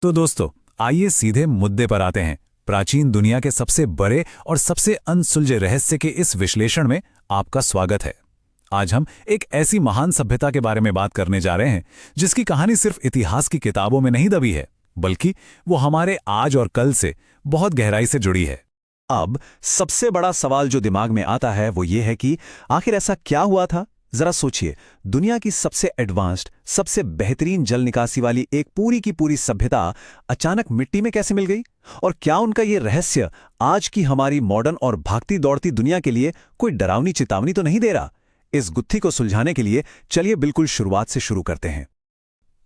तो दोस्तों, आइए सीधे मुद्दे पर आते हैं। प्राचीन दुनिया के सबसे बड़े और सबसे अनसुलझे रहस्य के इस विश्लेषण में आपका स्वागत है। आज हम एक ऐसी महान सभ्यता के बारे में बात करने जा रहे हैं जिसकी कहानी सिर्फ इतिहास की किताबों में नहीं दबी है, बल्कि वो हमारे आज और कल से बहुत गहराई से जुड़ी है। अब सबसे बड़ा सवाल जो दिमाग में आता है वो ये है कि आखिर ऐसा क्या हुआ था। जरा सोचिए, दुनिया की सबसे एडवांस्ड, सबसे बेहतरीन जल निकासी वाली एक पूरी की पूरी सभ्यता अचानक मिट्टी में कैसे मिल गई? और क्या उनका ये रहस्य आज की हमारी मॉडर्न और भागती दौड़ती दुनिया के लिए कोई डरावनी चेतावनी तो नहीं दे रहा? इस गुत्थी को सुलझाने के लिए चलिए बिल्कुल शुरुआत से शुरू करते हैं।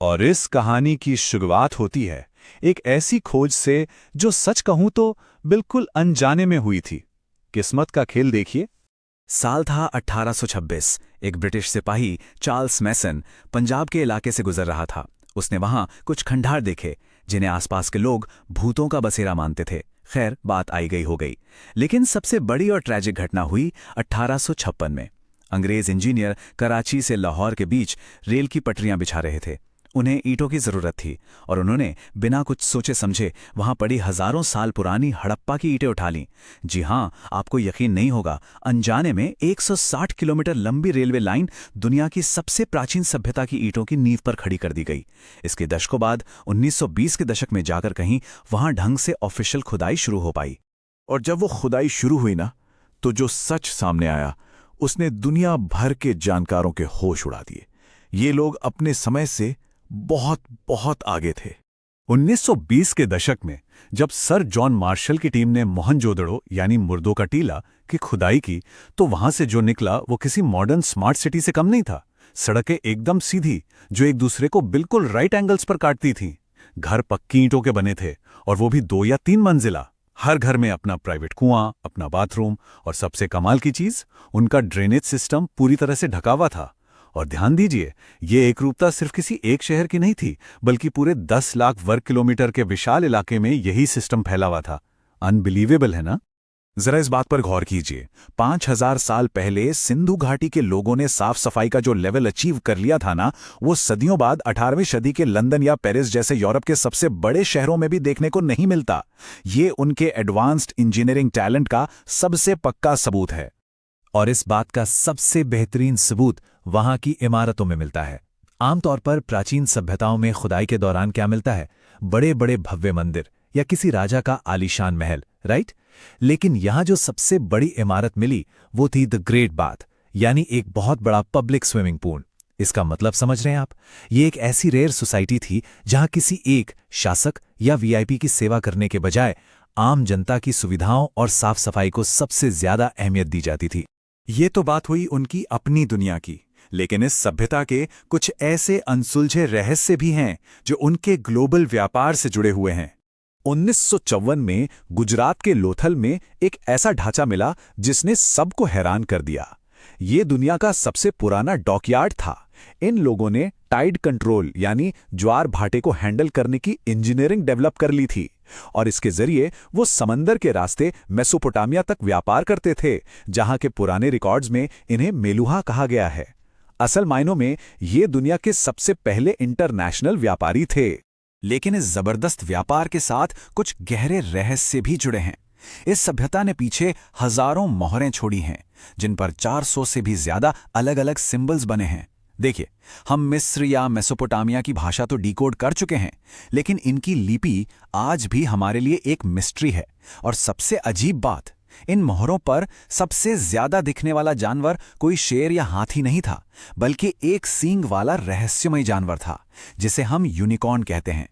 और इस कहानी की शुरुआत होती है एक ऐसी खोज से जो सच कहूं तो बिल्कुल अनजाने में हुई थी। किस्मत का खेल देखिए। साल था 1826। एक ब्रिटिश सिपाही चार्ल्स मैसन पंजाब के इलाके से गुजर रहा था। उसने वहां कुछ खंडार देखे जिन्हें आसपास के लोग भूतों का बसेरा मानते थे। खैर, बात आई गई हो गई, लेकिन सबसे बड़ी और ट्रैजिक घटना हुई 1856 में। अंग्रेज इंजीनियर कराची से लाहौर के बीच रेल की पटरियां बिछा रहे थे। उन्हें ईंटों की जरूरत थी और उन्होंने बिना कुछ सोचे समझे वहां पड़ी हजारों साल पुरानी हड़प्पा की ईंटें उठा लीं। जी हां, आपको यकीन नहीं होगा, अनजाने में 160 किलोमीटर लंबी रेलवे लाइन दुनिया की सबसे प्राचीन सभ्यता की ईंटों की नींव पर खड़ी कर दी गई। इसके दशकों बाद 1920 के दशक में जाकर कहीं वहां ढंग से ऑफिशियल खुदाई शुरू हो पाई। और जब वो खुदाई शुरू हुई ना, तो जो सच सामने आया उसने दुनिया भर के जानकारों के होश उड़ा दिए। ये लोग अपने समय से बहुत बहुत आगे थे। 1920 के दशक में जब सर जॉन मार्शल की टीम ने मोहनजोदड़ो यानी मुर्दों का टीला की खुदाई की, तो वहां से जो निकला वो किसी मॉडर्न स्मार्ट सिटी से कम नहीं था। सड़कें एकदम सीधी, जो एक दूसरे को बिल्कुल राइट एंगल्स पर काटती थीं। घर पक्की ईंटों के बने थे, और वो भी 2 या 3 मंजिला। हर घर में अपना प्राइवेट कुआं, अपना बाथरूम, और सबसे कमाल की चीज, उनका ड्रेनेज सिस्टम पूरी तरह से ढका हुआ था। और ध्यान दीजिए, ये एकरूपता सिर्फ किसी एक शहर की नहीं थी, बल्कि पूरे 10 लाख वर्ग किलोमीटर के विशाल इलाके में यही सिस्टम फैला हुआ था। अनबिलीवेबल है ना? जरा इस बात पर गौर कीजिए। 5000 साल पहले सिंधु घाटी के लोगों ने साफ सफाई का जो लेवल अचीव कर लिया था ना, वो सदियों बाद 18वीं सदी के लंदन या पेरिस जैसे यूरोप के सबसे बड़े शहरों में भी देखने को नहीं मिलता। ये उनके एडवांस्ड इंजीनियरिंग टैलेंट का सबसे पक्का सबूत है। और इस बात का सबसे बेहतरीन सबूत वहां की इमारतों में मिलता है। आमतौर पर प्राचीन सभ्यताओं में खुदाई के दौरान क्या मिलता है? बड़े बड़े भव्य मंदिर या किसी राजा का आलीशान महल, राइट? लेकिन यहां जो सबसे बड़ी इमारत मिली वो थी द ग्रेट बाथ, यानी एक बहुत बड़ा पब्लिक स्विमिंग पूल। इसका मतलब समझ रहे हैं आप? ये एक ऐसी रेयर सोसाइटी थी जहां किसी एक शासक या वीआईपी की सेवा करने के बजाय आम जनता की सुविधाओं और साफ सफाई को सबसे ज्यादा अहमियत दी जाती थी। ये तो बात हुई उनकी अपनी दुनिया की, लेकिन इस सभ्यता के कुछ ऐसे अनसुलझे रहस्य भी हैं जो उनके ग्लोबल व्यापार से जुड़े हुए हैं। 1954 में गुजरात के लोथल में एक ऐसा ढांचा मिला जिसने सबको हैरान कर दिया। ये दुनिया का सबसे पुराना डॉकयार्ड था। इन लोगों ने टाइड कंट्रोल यानी ज्वार भाटे को हैंडल करने की इंजीनियरिंग डेवलप कर ली थी, और इसके जरिए वो समंदर के रास्ते मेसोपोटामिया तक व्यापार करते थे, जहां के पुराने रिकॉर्ड्स में इन्हें मेलुहा कहा गया है। असल मायनों में ये दुनिया के सबसे पहले इंटरनेशनल व्यापारी थे। लेकिन इस जबरदस्त व्यापार के साथ कुछ गहरे रहस्य भी जुड़े हैं। इस सभ्यता ने पीछे हजारों मोहरें छोड़ी हैं, जिन पर 400 से भी ज्यादा अलग अलग सिंबल्स बने हैं। देखिए, हम मिस्र या मेसोपोटामिया की भाषा तो डिकोड कर चुके हैं, लेकिन इनकी लिपि आज भी हमारे लिए एक मिस्ट्री है। और सबसे अजीब बात, इन मोहरों पर सबसे ज्यादा दिखने वाला जानवर कोई शेर या हाथी नहीं था, बल्कि एक सींग वाला रहस्यमय जानवर था, जिसे हम यूनिकॉर्न कहते हैं।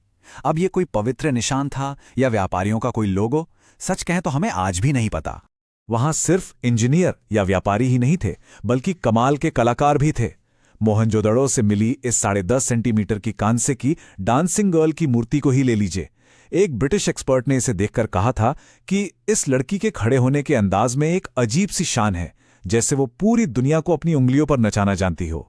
अब ये कोई पवित्र निशान था या व्यापारियों का कोई लोगो, सच कहें तो हमें आज भी नहीं पता। वहां सिर्फ इंजीनियर या व्यापारी ही नहीं थे, बल्कि कमाल के कलाकार भी थे। मोहनजोदड़ो से मिली इस 10.5 सेंटीमीटर की कांसे की डांसिंग गर्ल की मूर्ति को ही ले लीजिए। एक ब्रिटिश एक्सपर्ट ने इसे देखकर कहा था कि इस लड़की के खड़े होने के अंदाज में एक अजीब सी शान है, जैसे वो पूरी दुनिया को अपनी उंगलियों पर नचाना जानती हो।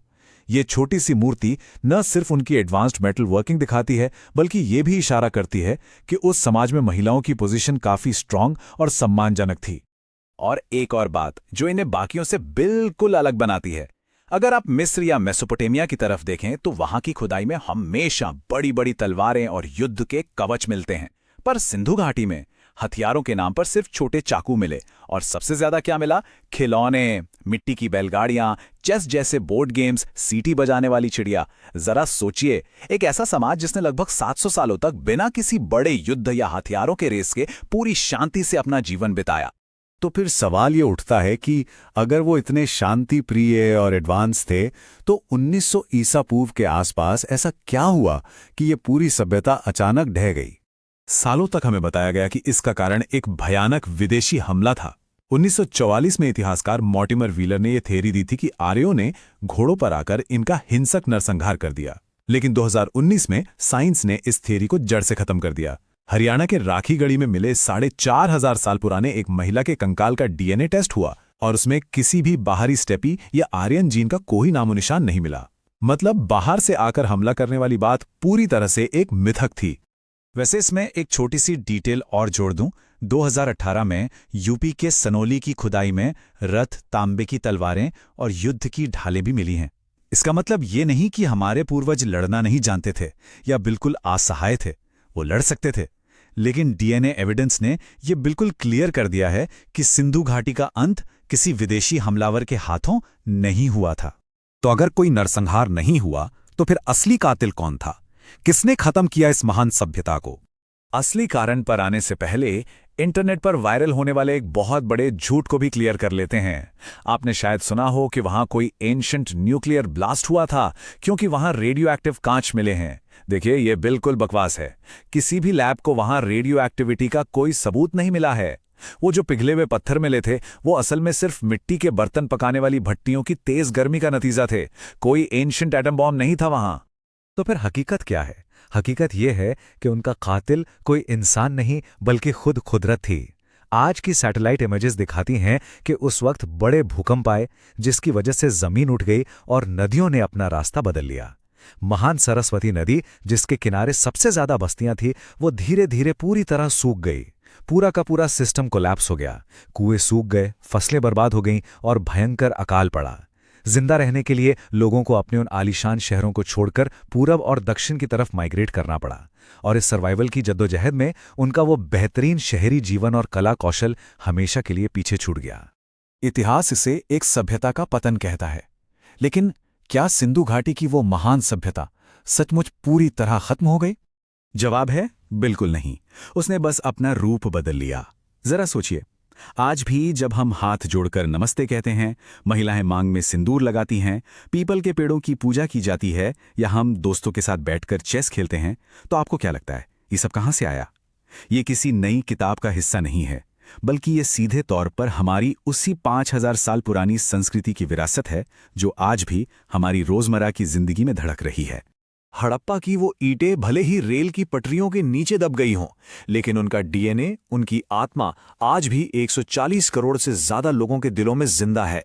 ये छोटी सी मूर्ति न सिर्फ उनकी एडवांस्ड मेटल वर्किंग दिखाती है, बल्कि ये भी इशारा करती है कि उस समाज में महिलाओं की पोजीशन काफी स्ट्रांग और सम्मानजनक थी। और एक और बात जो इन्हें बाकियों से बिल्कुल अलग बनाती है, अगर आप मिस्र या मेसोपोटामिया की तरफ देखें तो वहां की खुदाई में हमेशा बड़ी बड़ी तलवारें और युद्ध के कवच मिलते हैं। पर सिंधु घाटी में हथियारों के नाम पर सिर्फ छोटे चाकू मिले, और सबसे ज्यादा क्या मिला? खिलौने, मिट्टी की बैलगाड़ियां, चेस जैसे बोर्ड गेम्स, सीटी बजाने वाली चिड़िया। जरा सोचिए, एक ऐसा समाज जिसने लगभग 700 सालों तक बिना किसी बड़े युद्ध या हथियारों के रेस के पूरी शांति से अपना जीवन बिताया। तो फिर सवाल ये उठता है कि अगर वो इतने शांति प्रिय और एडवांस थे, तो 1900 ईसा पूर्व के आसपास ऐसा क्या हुआ कि ये पूरी सभ्यता अचानक ढह गई? सालों तक हमें बताया गया कि इसका कारण एक भयानक विदेशी हमला था। 1944 में इतिहासकार मॉर्टिमर व्हीलर ने यह थ्योरी दी थी कि आर्यों ने घोड़ों पर आकर इनका हिंसक नरसंहार कर दिया। लेकिन 2019 में साइंस ने इस थ्योरी को जड़ से खत्म कर दिया। हरियाणा के राखीगढ़ी में मिले 4,500 साल पुराने एक महिला के कंकाल का डीएनए टेस्ट हुआ, और उसमें किसी भी बाहरी स्टेपी या आर्यन जीन का कोई नामोनिशान नहीं मिला। मतलब बाहर से आकर हमला करने वाली बात पूरी तरह से एक मिथक थी। वैसे इसमें एक छोटी सी डिटेल और जोड़ दूं। 2018 में यूपी के सनोली की खुदाई में रथ, तांबे की तलवारें और युद्ध की ढालें भी मिली हैं। इसका मतलब ये नहीं कि हमारे पूर्वज लड़ना नहीं जानते थे या बिल्कुल असहाय थे, वो लड़ सकते थे। लेकिन डीएनए एविडेंस ने यह बिल्कुल क्लियर कर दिया है कि सिंधु घाटी का अंत किसी विदेशी हमलावर के हाथों नहीं हुआ था। तो अगर कोई नरसंहार नहीं हुआ, तो फिर असली कातिल कौन था? किसने खत्म किया इस महान सभ्यता को? असली कारण पर आने से पहले इंटरनेट पर वायरल होने वाले एक बहुत बड़े झूठ को भी क्लियर कर लेते हैं। आपने शायद सुना हो कि वहां कोई एंशंट न्यूक्लियर ब्लास्ट हुआ था क्योंकि वहां रेडियो एक्टिव कांच मिले हैं। देखिए, यह बिल्कुल बकवास है। किसी भी लैब को वहां रेडियो एक्टिविटी का कोई सबूत नहीं मिला है। वो जो पिघले हुए पत्थर मिले थे, वो असल में सिर्फ मिट्टी के बर्तन पकाने वाली भट्टियों की तेज गर्मी का नतीजा थे। कोई एंशंट एटम बॉम्ब नहीं था वहां। तो फिर हकीकत क्या है? हकीकत यह है कि उनका कातिल कोई इंसान नहीं बल्कि खुद कुदरत थी। आज की सैटेलाइट इमेजेस दिखाती हैं कि उस वक्त बड़े भूकंप आए, जिसकी वजह से जमीन उठ गई और नदियों ने अपना रास्ता बदल लिया। महान सरस्वती नदी, जिसके किनारे सबसे ज्यादा बस्तियां थी, वो धीरे धीरे पूरी तरह सूख गई। पूरा का पूरा सिस्टम कोलैप्स हो गया। कुएं सूख गए, फसलें बर्बाद हो गईं और भयंकर अकाल पड़ा। जिंदा रहने के लिए लोगों को अपने उन आलीशान शहरों को छोड़कर पूरब और दक्षिण की तरफ माइग्रेट करना पड़ा, और इस सर्वाइवल की जद्दोजहद में उनका वो बेहतरीन शहरी जीवन और कला कौशल हमेशा के लिए पीछे छूट गया। इतिहास इसे एक सभ्यता का पतन कहता है, लेकिन क्या सिंधु घाटी की वो महान सभ्यता सचमुच पूरी तरह खत्म हो गई? जवाब है बिल्कुल नहीं। उसने बस अपना रूप बदल लिया। जरा सोचिए, आज भी जब हम हाथ जोड़कर नमस्ते कहते हैं, महिलाएं मांग में सिंदूर लगाती हैं, पीपल के पेड़ों की पूजा की जाती है, या हम दोस्तों के साथ बैठकर चेस खेलते हैं, तो आपको क्या लगता है ये सब कहां से आया? ये किसी नई किताब का हिस्सा नहीं है, बल्कि ये सीधे तौर पर हमारी उसी 5000 साल पुरानी संस्कृति की विरासत है, जो आज भी हमारी रोजमर्रा की जिंदगी में धड़क रही है। हड़प्पा की वो ईंटें भले ही रेल की पटरियों के नीचे दब गई हों, लेकिन उनका डीएनए, उनकी आत्मा आज भी 140 करोड़ से ज्यादा लोगों के दिलों में जिंदा है।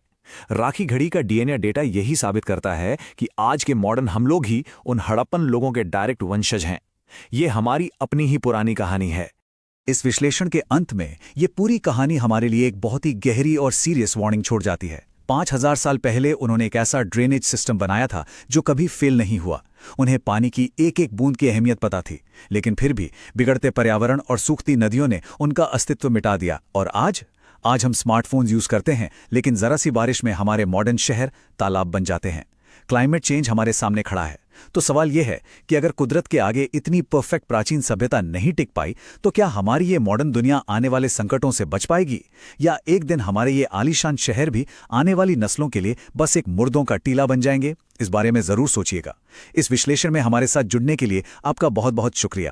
राखीगढ़ी का डीएनए डेटा यही साबित करता है कि आज के मॉडर्न हम लोग ही उन हड़प्पन लोगों के डायरेक्ट वंशज हैं। ये हमारी अपनी ही पुरानी कहानी है। इस विश्लेषण के अंत में ये पूरी कहानी हमारे लिए एक बहुत ही गहरी और सीरियस वार्निंग छोड़ जाती है। 5000 साल पहले उन्होंने एक ऐसा ड्रेनेज सिस्टम बनाया था जो कभी फेल नहीं हुआ। उन्हें पानी की एक एक बूंद की अहमियत पता थी, लेकिन फिर भी बिगड़ते पर्यावरण और सूखती नदियों ने उनका अस्तित्व मिटा दिया। और आज हम स्मार्टफोन्स यूज करते हैं, लेकिन जरा सी बारिश में हमारे मॉडर्न शहर तालाब बन जाते हैं। क्लाइमेट चेंज हमारे सामने खड़ा है। तो सवाल यह है कि अगर कुदरत के आगे इतनी परफेक्ट प्राचीन सभ्यता नहीं टिक पाई, तो क्या हमारी ये मॉडर्न दुनिया आने वाले संकटों से बच पाएगी? या एक दिन हमारे ये आलीशान शहर भी आने वाली नस्लों के लिए बस एक मुर्दों का टीला बन जाएंगे? इस बारे में जरूर सोचिएगा। इस विश्लेषण में हमारे साथ जुड़ने के लिए आपका बहुत बहुत शुक्रिया।